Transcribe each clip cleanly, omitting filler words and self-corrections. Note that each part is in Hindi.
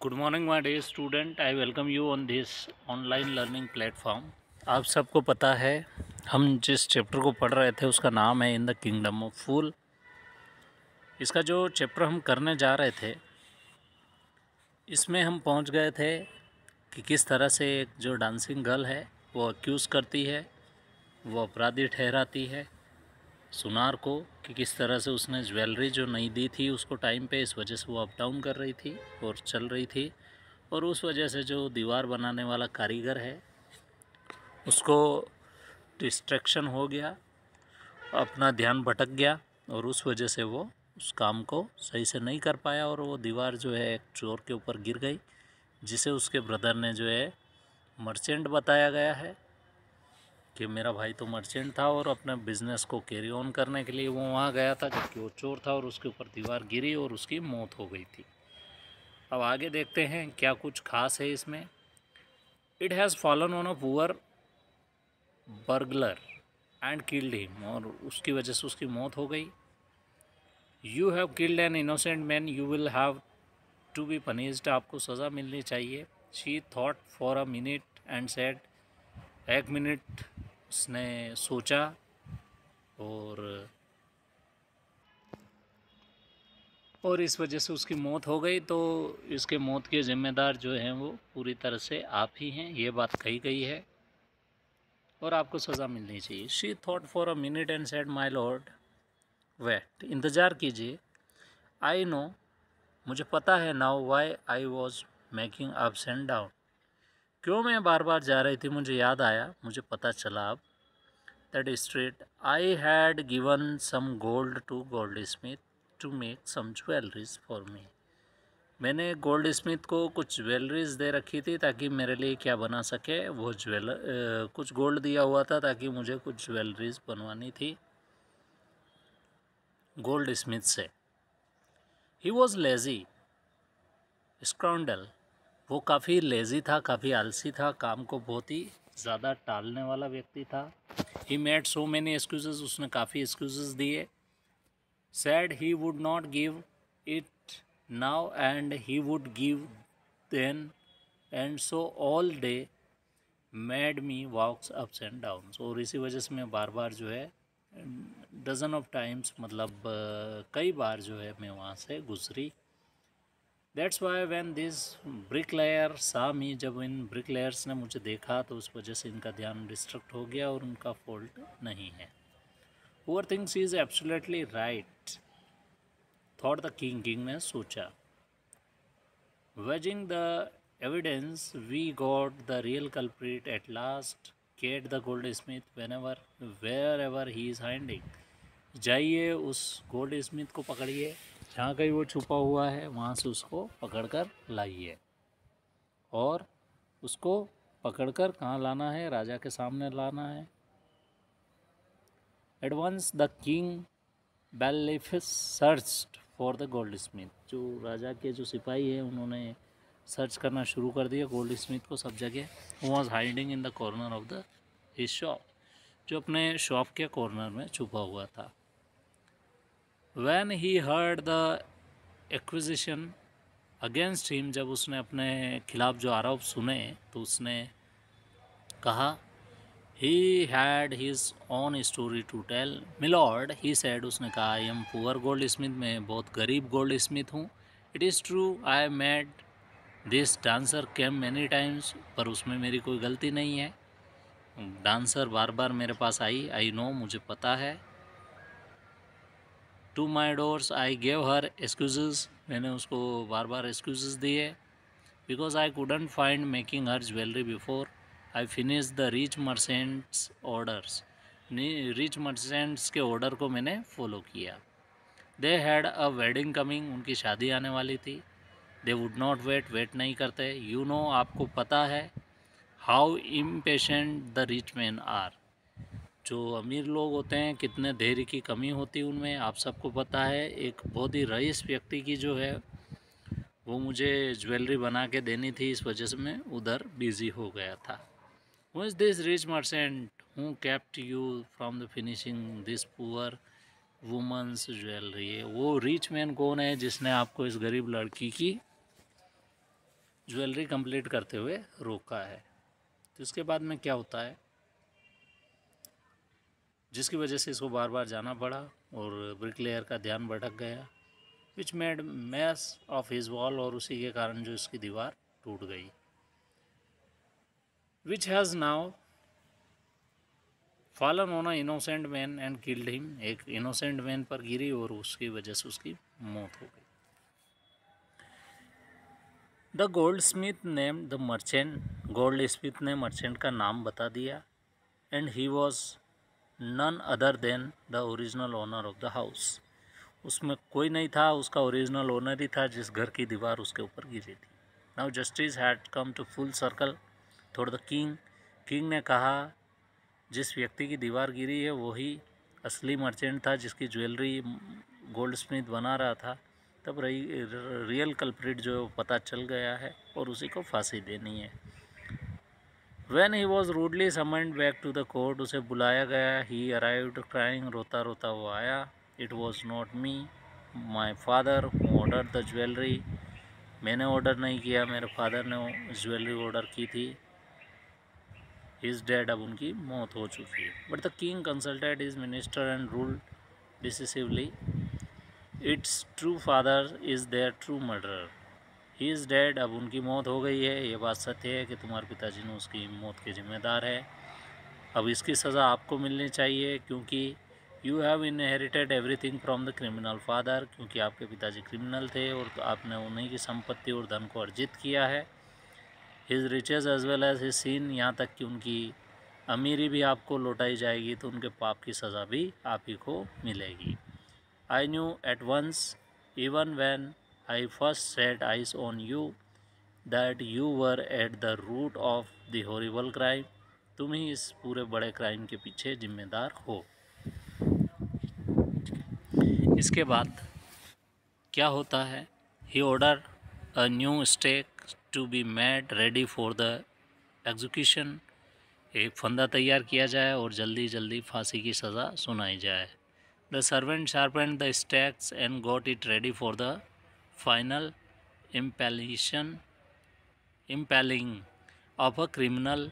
Good morning my dear student, I welcome you on this online learning platform. आप सबको पता है हम जिस चैप्टर को पढ़ रहे थे उसका नाम है इन द किंगडम ऑफ फूल। इसका जो चैप्टर हम करने जा रहे थे इसमें हम पहुंच गए थे कि किस तरह से एक जो डांसिंग गर्ल है वो अक्यूज़ करती है, वो अपराधी ठहराती है सुनार को कि किस तरह से उसने ज्वेलरी जो नहीं दी थी उसको टाइम पे, इस वजह से वो अप डाउन कर रही थी और चल रही थी। और उस वजह से जो दीवार बनाने वाला कारीगर है उसको डिस्ट्रैक्शन हो गया, अपना ध्यान भटक गया और उस वजह से वो उस काम को सही से नहीं कर पाया और वो दीवार जो है एक चोर के ऊपर गिर गई, जिसे उसके ब्रदर ने जो है मर्चेंट बताया गया है कि मेरा भाई तो मर्चेंट था और अपने बिज़नेस को कैरी ऑन करने के लिए वो वहाँ गया था, जबकि वो चोर था और उसके ऊपर दीवार गिरी और उसकी मौत हो गई थी। अब आगे देखते हैं क्या कुछ खास है इसमें। It has fallen on a poor burglar and killed him, और उसकी वजह से उसकी मौत हो गई। You have killed an innocent man, you will have to be punished, आपको सज़ा मिलनी चाहिए। She thought for a minute and said, एक मिनट उसने सोचा और इस वजह से उसकी मौत हो गई। तो इसके मौत के ज़िम्मेदार जो हैं वो पूरी तरह से आप ही हैं, ये बात कही गई है और आपको सज़ा मिलनी चाहिए। She thought for a minute and said, my lord wait, इंतज़ार कीजिए। आई नो, मुझे पता है। Now why I was making ups and down, क्यों मैं बार बार जा रही थी, मुझे याद आया, मुझे पता चला अब। That straight I had given some gold to goldsmith to make some jewelries for me, मैंने गोल्ड स्मिथ को कुछ ज्वेलरीज दे रखी थी ताकि मेरे लिए क्या बना सके वो कुछ गोल्ड दिया हुआ था ताकि मुझे कुछ ज्वेलरीज बनवानी थी गोल्ड स्मिथ से। ही वॉज लेज़ी स्काउंडल, वो काफ़ी लेज़ी था, काफ़ी आलसी था, काम को बहुत ही ज़्यादा टालने वाला व्यक्ति था। He made so many excuses, उसने काफ़ी एक्सक्यूजेस दिए। Said he would not give it now and he would give then, and so all day made me walks ups and downs, और इसी वजह से मैं बार बार जो है डजन ऑफ टाइम्स, मतलब कई बार जो है मैं वहाँ से गुजरी। That's why when this bricklayer सा मी, जब इन ब्रिकलेयर्स ने मुझे देखा तो उस वजह से इनका ध्यान डिस्ट्रैक्ट हो गया और उनका फॉल्ट नहीं है। Poor things is absolutely right, thought the king, king ने सोचा। Wedging the evidence, we got the real culprit at last. Get the goldsmith wherever he is hiding. जाइए उस गोल्ड स्मिथ को पकड़िए, जहाँ कहीं वो छुपा हुआ है वहाँ से उसको पकड़ कर लाइए, और उसको पकड़कर कहाँ लाना है, राजा के सामने लाना है। At once the king bailiffs searched for the goldsmith, जो राजा के जो सिपाही हैं उन्होंने सर्च करना शुरू कर दिया गोल्ड स्मिथ को सब जगह। वो was hiding in the corner of the his shop, जो अपने शॉप के कॉर्नर में छुपा हुआ था। When he heard the acquisition against him, जब उसने अपने खिलाफ जो आरोप सुने तो उसने कहा, he had his own story to tell milord, he said, उसने कहा, I am poor goldsmith, मैं बहुत गरीब गोल्ड स्मिथ हूँ। It is true I made this dancer came many times, पर उसमें मेरी कोई गलती नहीं है, डांसर बार बार मेरे पास आई, आई नो, मुझे पता है। To my doors I gave her excuse, मैंने उसको बार बार एक्सक्यूज़ दिए। Because I couldn't find making her jewellery before I finish the rich merchants orders, rich merchants के ऑर्डर को मैंने फॉलो किया। They had a wedding coming, उनकी शादी आने वाली थी। They would not wait, wait नहीं करते। यू नो, आपको पता है। How impatient the rich man are, जो अमीर लोग होते हैं कितने धैर्य की कमी होती है उनमें, आप सबको पता है। एक बहुत ही रईस व्यक्ति की जो है वो मुझे ज्वेलरी बना के देनी थी, इस वजह से मैं उधर बिज़ी हो गया था। Who is this rich merchant who kept you from the finishing this poor women's jewellery, वो रिच मैन कौन है जिसने आपको इस गरीब लड़की की ज्वेलरी कंप्लीट करते हुए रोका है। तो इसके बाद में क्या होता है, जिसकी वजह से इसको बार बार जाना पड़ा और ब्रिकलेयर का ध्यान भटक गया, which made mass of his wall, और उसी के कारण जो इसकी दीवार टूट गई, which has now fallen on a innocent man and killed him, एक इनोसेंट मैन पर गिरी और उसकी वजह से उसकी मौत हो गई। The goldsmith name the merchant, goldsmith ने मर्चेंट का नाम बता दिया, and he was none other than the original owner of the house, उसमें कोई नहीं था, उसका ओरिजिनल ओनर ही था जिस घर की दीवार उसके ऊपर गिरी थी। Now justice had come to full circle though the king, king ने कहा जिस व्यक्ति की दीवार गिरी है वही असली मर्चेंट था जिसकी ज्वेलरी गोल्ड स्मिथ बना रहा था। तब रियल कल्प्रिट जो पता चल गया है और उसी को फांसी देनी है। When he was rudely summoned back to the court, उसे बुलाया गया, he arrived crying, रोता रोता वो आया, it was not me, my father who ordered the jewelry, मैंने ऑर्डर नहीं किया, मेरे फादर ने ज्वेलरी ऑर्डर की थी, he is dead, अब उनकी मौत हो चुकी है। But the king consulted his minister and ruled decisively, its true father is their true murderer, he is dead, अब उनकी मौत हो गई है, ये बात सत्य है कि तुम्हारे पिताजी ने उसकी मौत के जिम्मेदार है, अब इसकी सज़ा आपको मिलनी चाहिए, क्योंकि you have inherited everything from the criminal father, क्योंकि आपके पिताजी क्रिमिनल थे और तो आपने उन्हीं की संपत्ति और धन को अर्जित किया है। His riches as well as his scene, यहाँ तक कि उनकी अमीरी भी आपको लौटाई जाएगी, तो उनके पाप की सज़ा भी आप ही को मिलेगी। I knew at once even when I first set eyes on you that you were at the root of the horrible crime, तुम ही इस पूरे बड़े क्राइम के पीछे जिम्मेदार हो। इसके बाद क्या होता है, he order a new stake to be made ready for the execution, एक फंदा तैयार किया जाए और जल्दी जल्दी फांसी की सज़ा सुनाई जाए। The servant sharpened the stacks and got it ready for the final impaling of a criminal.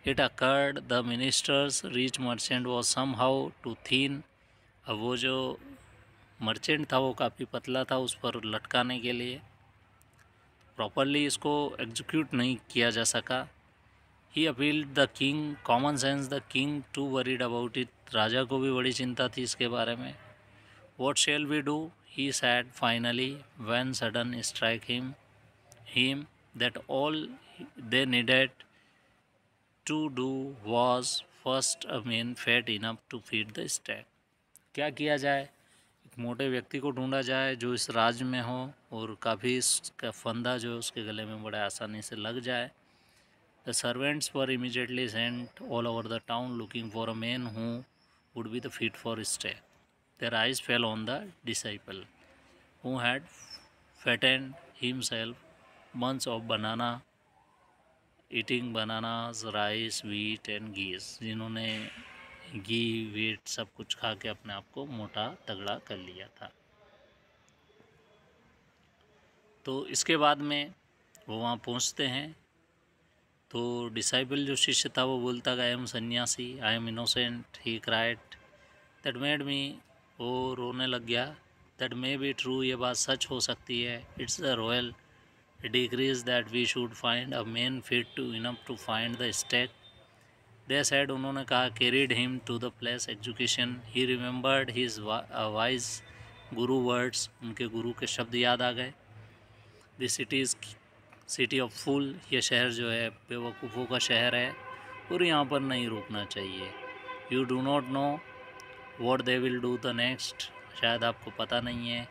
It occurred the minister's rich merchant was somehow too thin. अब वो जो मर्चेंट था वो काफ़ी पतला था, उस पर लटकाने के लिए प्रॉपरली इसको एग्जीक्यूट नहीं किया जा सका। He appealed the king common sense, the king too worried about it, राजा को भी बड़ी चिंता थी इसके बारे में। What shall we do? He said finally, when sudden struck him that all they needed to do was first a man fat enough to feed the stag. क्या किया जाए, एक मोटे व्यक्ति को ढूंढा जाए जो इस राज्य में हो और काफ़ी इसका फंदा जो उसके गले में बड़े आसानी से लग जाए। The servants were immediately sent all over the town looking for a man who would be the fit for stag. Their eyes fell on the disciple who had fattened himself months of banana, eating bananas, rice, wheat and ghee, जिन्होंने घी वीट सब कुछ खा के अपने आप को मोटा तगड़ा कर लिया था। तो इसके बाद में वो वहाँ पहुँचते हैं, तो डिसाइपल जो शिष्य था वो बोलता गया, आई एम सन्यासी, I am innocent, he cried, that made me, वो रोने लग गया, दैट मे बी ट्रू, ये बात सच हो सकती है, it's the royal decrees that we should find a man fit to enough to find the stake. They said, उन्होंने कहा, carried him to the place execution, he remembered his wise guru words, उनके गुरु के शब्द याद आ गए। This city is city of fool, ये शहर जो है बेवकूफ़ों का शहर है और यहाँ पर नहीं रुकना चाहिए। You do not know what they will do the next, शायद आपको पता नहीं है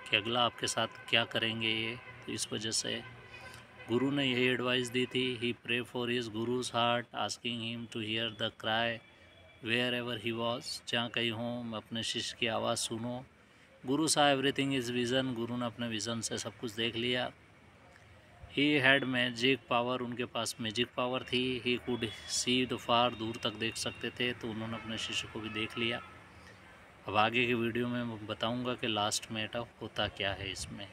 कि अगला आपके साथ क्या करेंगे ये, तो इस वजह से गुरु ने यही एडवाइस दी थी। He pray for his guru's heart asking him to hear the cry wherever he was, जहाँ कहीं हो अपने शिष्य की आवाज़ सुनो। गुरु सा एवरीथिंग इज़ विज़न, गुरु ने अपने विज़न से सब कुछ देख लिया। ही हैड मैजिक पावर, उनके पास मैजिक पावर थी। He could see the far, दूर तक देख सकते थे, तो उन्होंने अपने शिष्य को भी देख लिया। अब आगे की वीडियो में बताऊंगा कि लास्ट में होता क्या है इसमें।